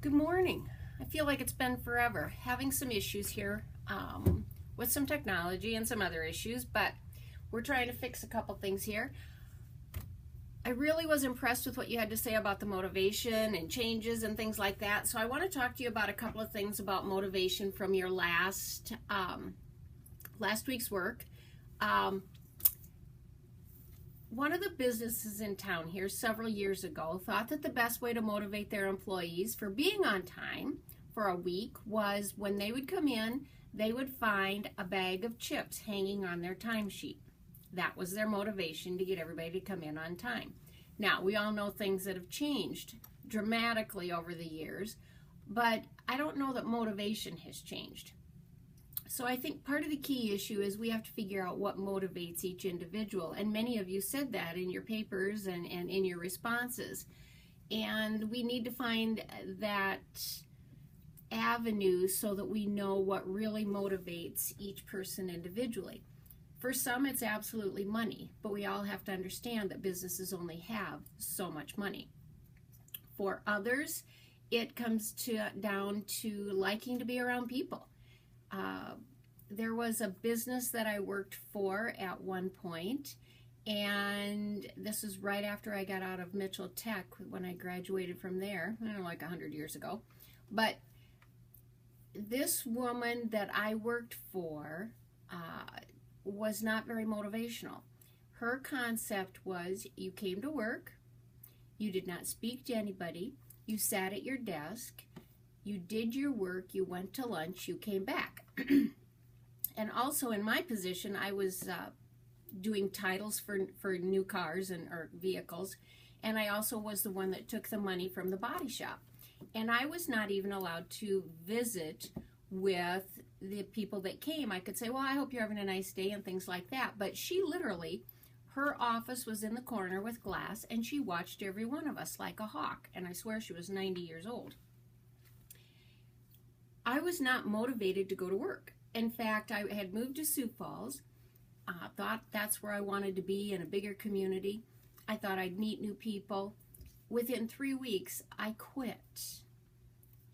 Good morning. I feel like it's been forever. Having some issues here with some technology and some other issues, but we're trying to fix a couple things here. I really was impressed with what you had to say about the motivation and changes and things like that. So I want to talk to you about a couple of things about motivation from your last week's work. One of the businesses in town here several years ago thought that the best way to motivate their employees for being on time for a week was when they would come in, they would find a bag of chips hanging on their timesheet. That was their motivation to get everybody to come in on time. Now, we all know things that have changed dramatically over the years, but I don't know that motivation has changed. So I think part of the key issue is we have to figure out what motivates each individual. And many of you said that in your papers and in your responses. And we need to find that avenue so that we know what really motivates each person individually. For some, it's absolutely money, but we all have to understand that businesses only have so much money. For others, it comes down to liking to be around people. There was a business that I worked for at one point, and this was right after I got out of Mitchell Tech when I graduated from there, like 100 years ago. But this woman that I worked for was not very motivational. Her concept was you came to work, you did not speak to anybody, you sat at your desk, you did your work, you went to lunch, you came back. And also in my position, I was doing titles for new cars or vehicles, and I also was the one that took the money from the body shop. And I was not even allowed to visit with the people that came. I could say, well, I hope you're having a nice day and things like that. But she literally, her office was in the corner with glass, and she watched every one of us like a hawk. And I swear she was 90 years old. I was not motivated to go to work. In fact, I had moved to Sioux Falls, thought that's where I wanted to be in a bigger community. I thought I'd meet new people. Within 3 weeks, I quit.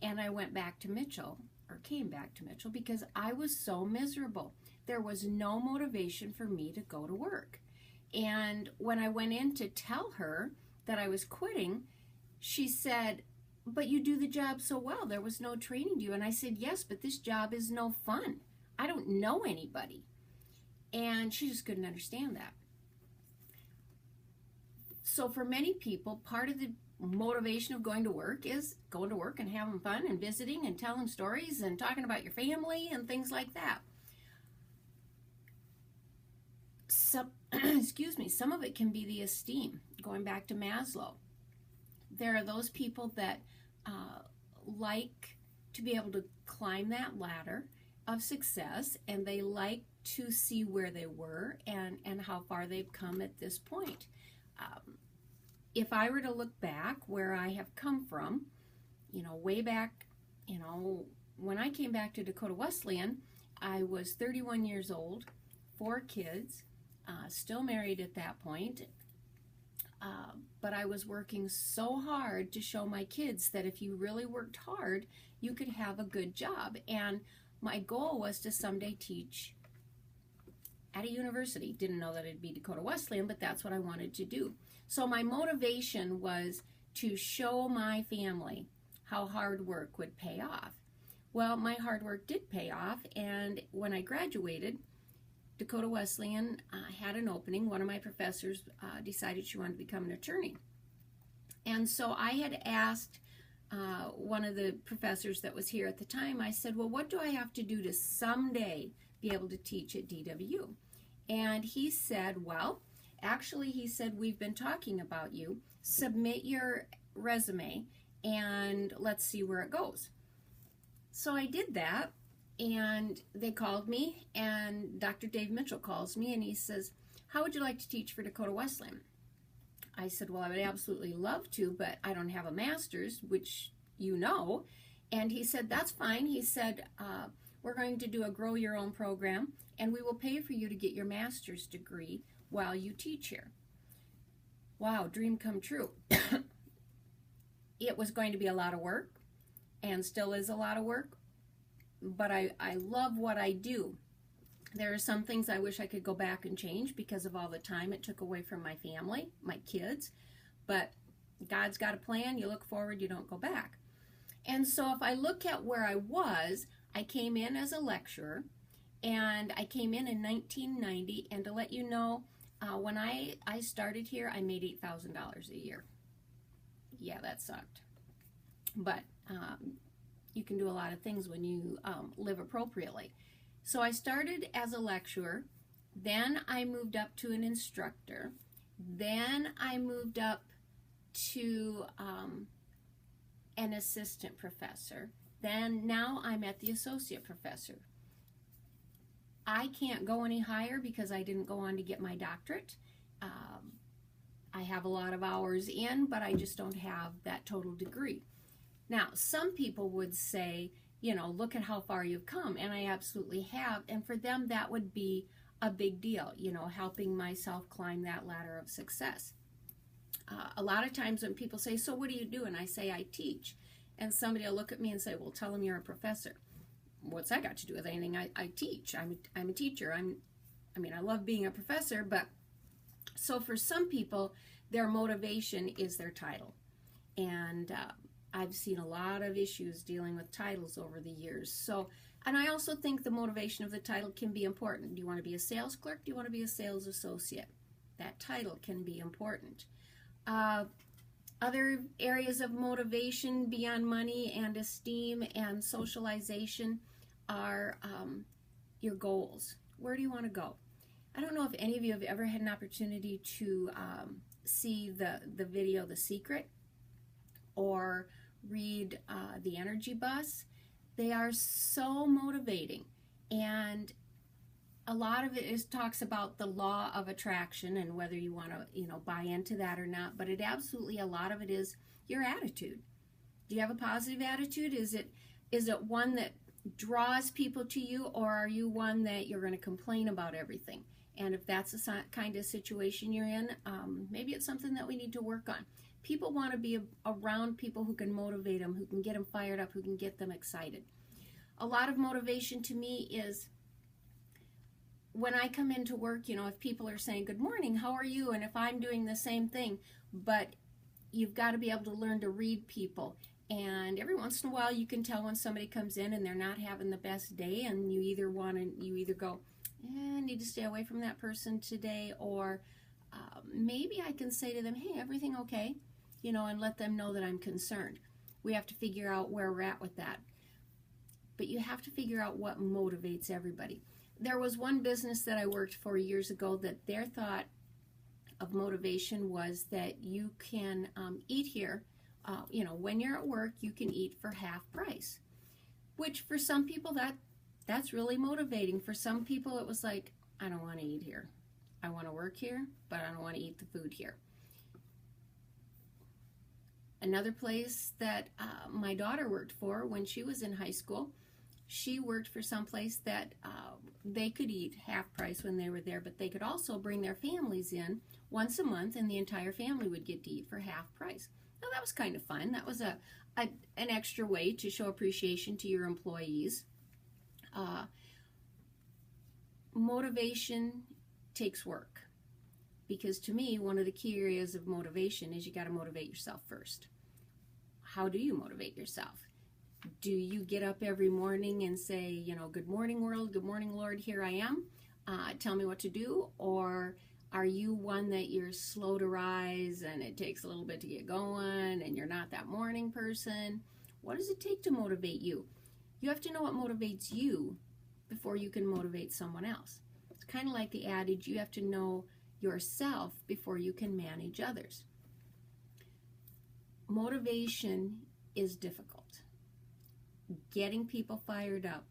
And I went back to Mitchell, or came back to Mitchell, because I was so miserable. There was no motivation for me to go to work. And when I went in to tell her that I was quitting, she said, but you do the job so well. There was no training you. And I said, yes, but this job is no fun. I don't know anybody. And she just couldn't understand that. So for many people, part of the motivation of going to work is going to work and having fun and visiting and telling stories and talking about your family and things like that. Excuse me, some of it can be the esteem, going back to Maslow. There are those people that like to be able to climb that ladder of success, and they like to see where they were and how far they've come at this point. If I were to look back where I have come from, way back, when I came back to Dakota Wesleyan, I was 31 years old, 4 kids, still married at that point. But I was working so hard to show my kids that if you really worked hard, you could have a good job. And my goal was to someday teach at a university. Didn't know that it'd be Dakota Wesleyan, but that's what I wanted to do. So my motivation was to show my family how hard work would pay off. Well, my hard work did pay off, and when I graduated, Dakota Wesleyan had an opening. One of my professors decided she wanted to become an attorney. And so I had asked one of the professors that was here at the time, I said, well, what do I have to do to someday be able to teach at DW? And he said, well, actually, he said, we've been talking about you. Submit your resume and let's see where it goes. So I did that. And they called me, and Dr. Dave Mitchell calls me, and he says, how would you like to teach for Dakota Wesleyan? I said, well, I would absolutely love to, but I don't have a master's, which you know. And he said, that's fine. He said, we're going to do a Grow Your Own program, and we will pay for you to get your master's degree while you teach here. Wow, dream come true. It was going to be a lot of work. and still is a lot of work, but I love what I do. There are some things I wish I could go back and change because of all the time it took away from my family, my kids, but God's got a plan. You look forward, you don't go back. And so if I look at where I came in as a lecturer, and I came in 1990, and to let you know, when I started here, I made $8,000 a year. Yeah, that sucked. But you can do a lot of things when you live appropriately. So I started as a lecturer, then I moved up to an instructor, then I moved up to an assistant professor, then now I'm at the associate professor. I can't go any higher because I didn't go on to get my doctorate. I have a lot of hours in, but I just don't have that total degree. Now, some people would say, you know, look at how far you've come, and I absolutely have, and for them that would be a big deal, you know, helping myself climb that ladder of success. A lot of times when people say, so what do you do? And I say, I teach. And somebody will look at me and say, well, tell them you're a professor. What's that got to do with anything? I teach. I'm a teacher. I love being a professor, but so for some people, their motivation is their title. And I've seen a lot of issues dealing with titles over the years. So, and I also think the motivation of the title can be important. Do you want to be a sales clerk? Do you want to be a sales associate? That title can be important. Other areas of motivation beyond money and esteem and socialization are your goals. Where do you want to go? I don't know if any of you have ever had an opportunity to see the video The Secret or read The Energy Bus. They are so motivating, and a lot of it talks about the law of attraction and whether you want to, you know, buy into that or not. But it absolutely, a lot of it is your attitude. Do you have a positive attitude? Is it one that draws people to you, or are you one that you're going to complain about everything? And if that's the kind of situation you're in, maybe it's something that we need to work on. People want to be around people who can motivate them, who can get them fired up, who can get them excited. A lot of motivation to me is when I come into work, you know, if people are saying, good morning, how are you? And if I'm doing the same thing, but you've got to be able to learn to read people. And every once in a while you can tell when somebody comes in and they're not having the best day, and you either go, I need to stay away from that person today, or maybe I can say to them, hey, everything okay? You know, and let them know that I'm concerned. We have to figure out where we're at with that. But you have to figure out what motivates everybody. There was one business that I worked for years ago that their thought of motivation was that you can eat here. You know, when you're at work, you can eat for half price, which for some people that's really motivating. For some people, it was like, I don't want to eat here. I want to work here, but I don't want to eat the food here. Another place that my daughter worked for when she was in high school, she worked for some place that they could eat half price when they were there, but they could also bring their families in once a month, and the entire family would get to eat for half price. Now, that was kind of fun. That was an extra way to show appreciation to your employees. Motivation takes work, because to me, one of the key areas of motivation is you got to motivate yourself first. How do you motivate yourself? Do you get up every morning and say, you know, good morning world, good morning Lord, here I am, tell me what to do? Or are you one that you're slow to rise and it takes a little bit to get going and you're not that morning person? What does it take to motivate you? You have to know what motivates you before you can motivate someone else. It's kind of like the adage, you have to know yourself before you can manage others. Motivation is difficult. Getting people fired up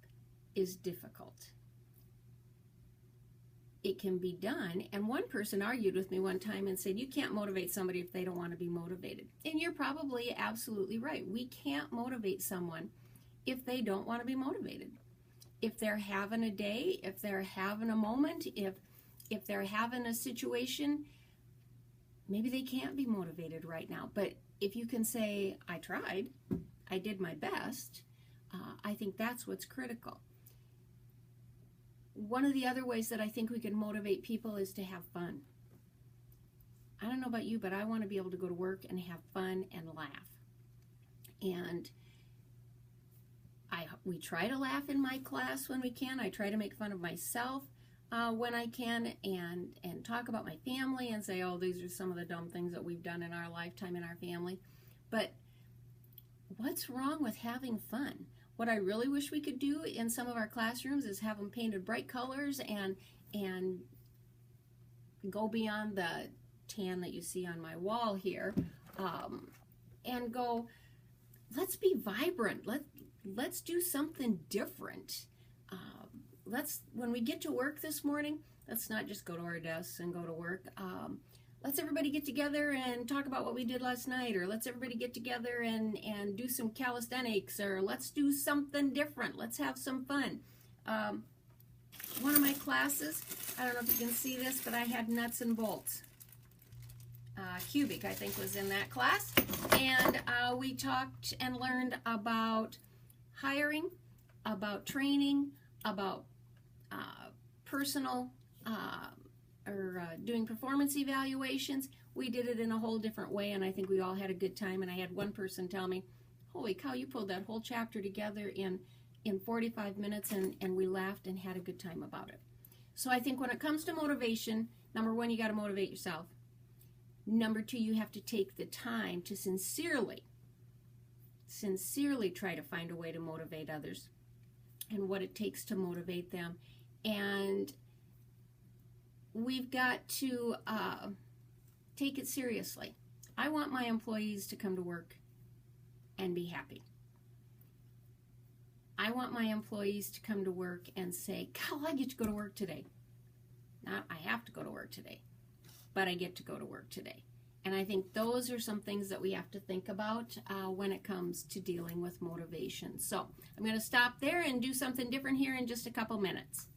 is difficult. It can be done, and one person argued with me one time and said, you can't motivate somebody if they don't want to be motivated. And you're probably absolutely right. We can't motivate someone if they don't want to be motivated. If they're having a day, if they're having a moment, if they're having a situation, maybe they can't be motivated right now. But if you can say, I tried, I did my best. I think that's what's critical. One of the other ways that I think we can motivate people is to have fun. I don't know about you, but I want to be able to go to work and have fun and laugh. And we try to laugh in my class when we can. I try to make fun of myself when I can, and talk about my family and say, oh, these are some of the dumb things that we've done in our lifetime in our family. But what's wrong with having fun? What I really wish we could do in some of our classrooms is have them painted bright colors and go beyond the tan that you see on my wall here, and go, let's be vibrant. Let's do something different. When we get to work this morning, let's not just go to our desks and go to work. Let's everybody get together and talk about what we did last night, or let's everybody get together and do some calisthenics, or let's do something different. Let's have some fun. One of my classes, I don't know if you can see this, but I had nuts and bolts. Cubic, I think, was in that class. And we talked and learned about hiring, about training, about personal doing performance evaluations. We did it in a whole different way, and I think we all had a good time. And I had one person tell me, holy cow, you pulled that whole chapter together in 45 minutes, and we laughed and had a good time about it. So I think when it comes to motivation, number one, you got to motivate yourself. Number two, you have to take the time to sincerely try to find a way to motivate others and what it takes to motivate them. And we've got to take it seriously. I want my employees to come to work and be happy. I want my employees to come to work and say, "God, I get to go to work today." Not I have to go to work today, but I get to go to work today. And I think those are some things that we have to think about when it comes to dealing with motivation. So I'm going to stop there and do something different here in just a couple minutes.